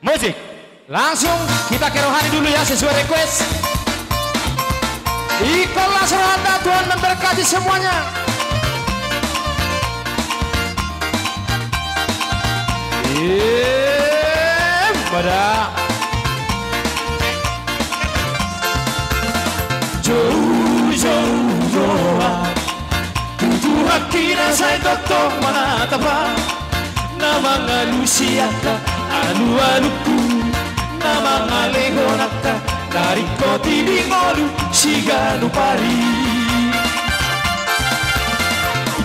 Musik. Langsung kita ke rohani dulu ya sesuai request. Ikhlas Anda, Tuhan memberkati semuanya. Pada jauh-jauh tutup hati saya totok menatapa nama ngalusiaka anu-anuku nama ngalegonaka dari koti di ngolu siganu pari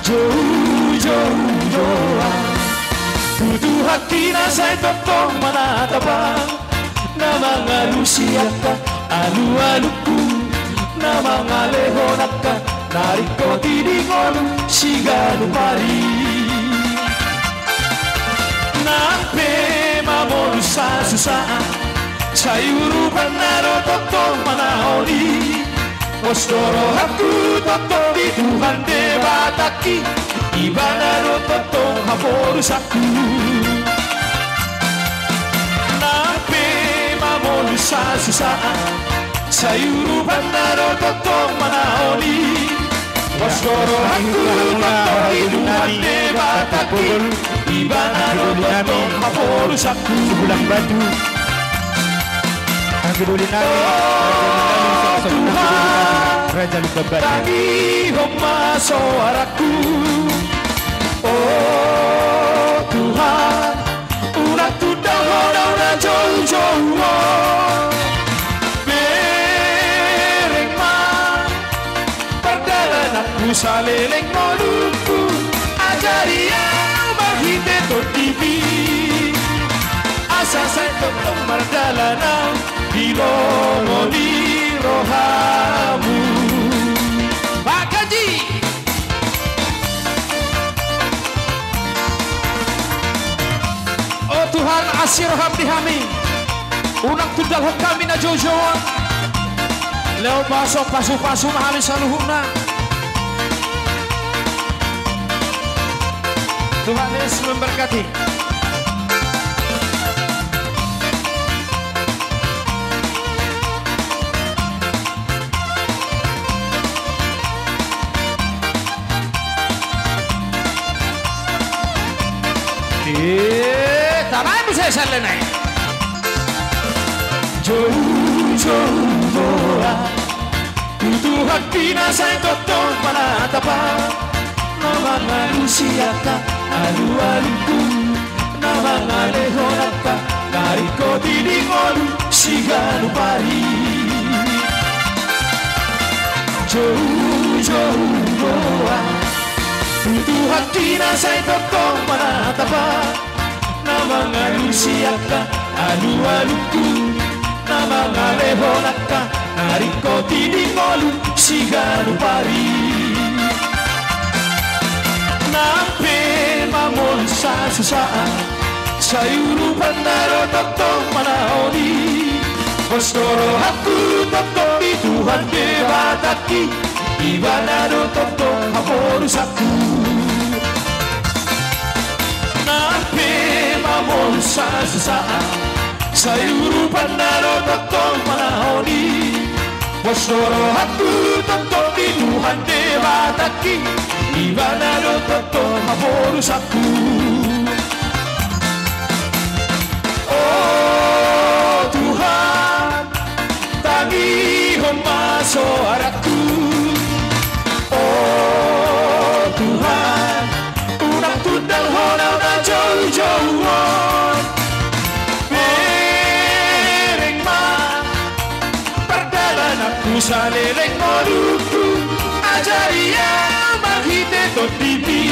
jauh-jauh tutup hati saya totok menatapa nama ngalusiaka anu-anuku nama ngalehonaka dari koti di ngolu siganu pari nampe mamolu susah sayuru panaro toto manaoni postoro aku toto di Tuhan debataki ibanaro toto haporu saku nampe mamolu susah sayuru panaro toto manaoni postoro aku toto di Tuhan debataki ibanaro toto haporu saku sebulan batu Raja Luka Batu Tadi homa suaraku Oh Tuhan Urat tudah hona jauh-jauh Bereng man Perdalan aku saleleng noluku Ajari yang bahite totipi Asa saya tetap merdalanan di lomo di rohamu Pak Gaji Oh Tuhan asir hamdi hami unang tudal kami na jojo leo pasok pasu-pasu mahali saluhuna Tuhan Yesus memberkati. Tangan bisa selesai. Jauh-jauh tutup hati saya totok menatapa nama manusiaka alu-aluku nama ngalehonaka dari koti di ngolu siganu pari jauh-jauh tutup hati saya totok menatapa nama ngalusiaka alu-aluku nama ngalehonaka dari koti di ngolu siganu pari nampe mamon susah sayuru pandaro totok manaoni postoro aku totok di Tuhan debataki ibanaro totok haporu saku nampe mamon susah sayuru pandaro totok manaoni postoro aku totok di Tuhan debataki ibanaro totok haporu saku Oh Tuhan tangihon suaraku Oh Tuhan unang tudang honau na jauh-jauh bereng man perdalan aku saleleng moduku ajari yang bahite totipi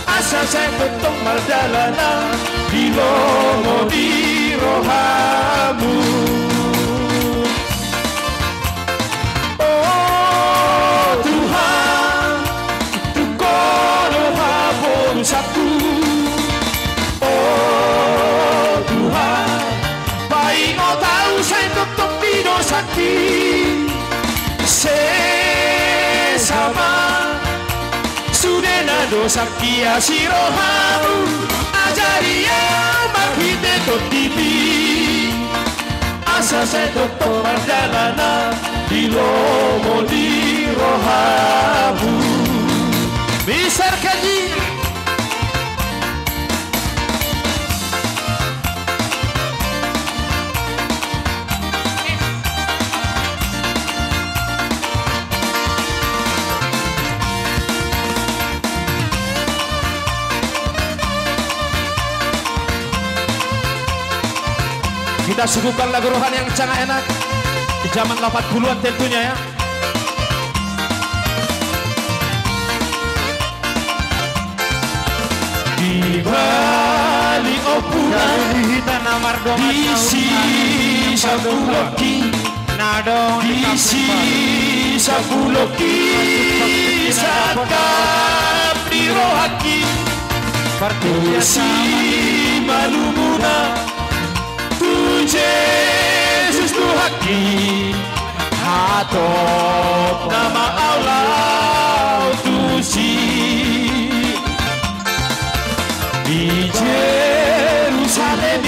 asa saya tetap merdalana di lomo di rohamu Oh Tuhan tukono haporu saku Oh Tuhan paingo tahu saya tetap di dosaki sesama sudah nado sakia sirohamu ajari yang bahite seto TV asa seto perjalanan di lomo di rohabu Mister Kaji kita suguhkan lagu rohani yang sangat enak di zaman 80-an tentunya ya. Di balik opuran di sisa buloki di sisa buloki sakap di rohaki Kursi malumuna Yesus Tuhaki Hatop nama Allah Tusi di Jerusalem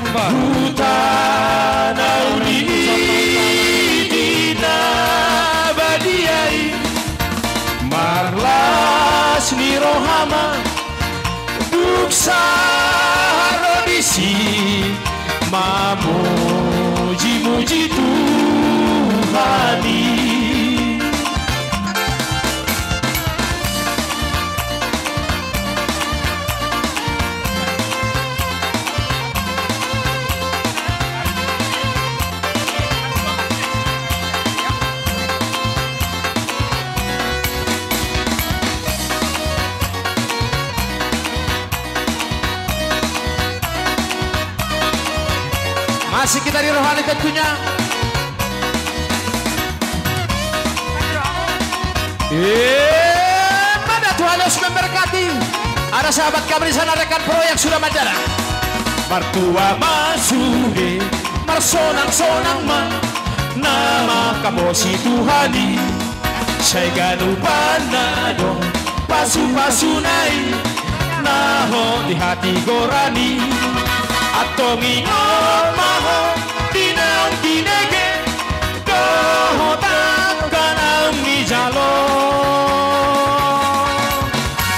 hutan Audi di Nabadiai Marlas Nirohama Sarodisi Mamuji-muji Tuhani Masih kita di rohani tentunya. Mana Tuhan Yesus memberkati. Ada sahabat kami di sana rekan proyek sudah madara. Mertua masuhe, mersonang-sonang ma, nama kamosi Tuhani. Saya ganu panado, pasu-pasunai, naho di hati gorani. Atau ngingot maho dinaong dinege dohotan kanang mijalo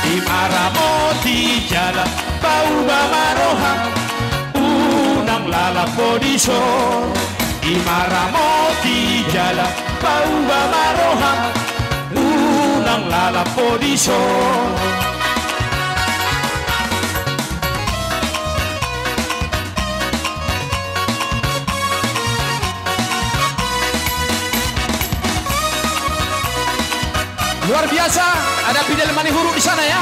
Imaramoti jala bau bamaroha unang lalapo diso Imaramoti jala bau bamaroha unang lalapo diso Luar biasa, ada Fidel Manihuru di sana ya.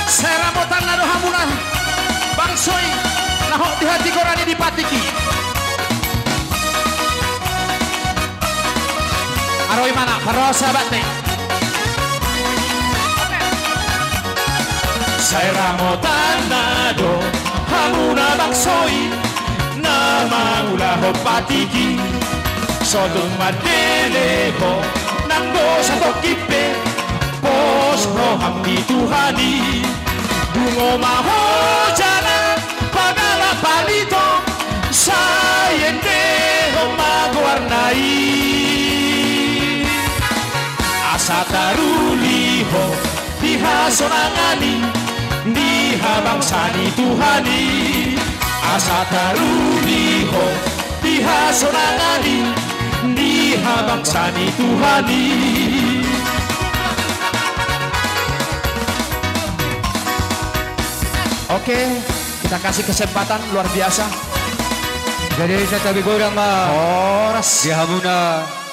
Seramotan nado hamuna, Bang Soy, nahok di hati korani di patiki. Aroi mana, para sahabat nih. Seramotan nado hamuna Bang Soy, nama ulah patiki. Sodong madelebo nanggo sa tokipe pos roham di Tuhani bungo maho jana pagala palito sayende magwarnai asa taruliho dihasonangani dihabangsani Tuhani asa taruliho dihasonangani dihabangsani Tuhani. Oke, kita kasih kesempatan luar biasa. Jadi saya tabi gorang mah. Horas. Di hamuna.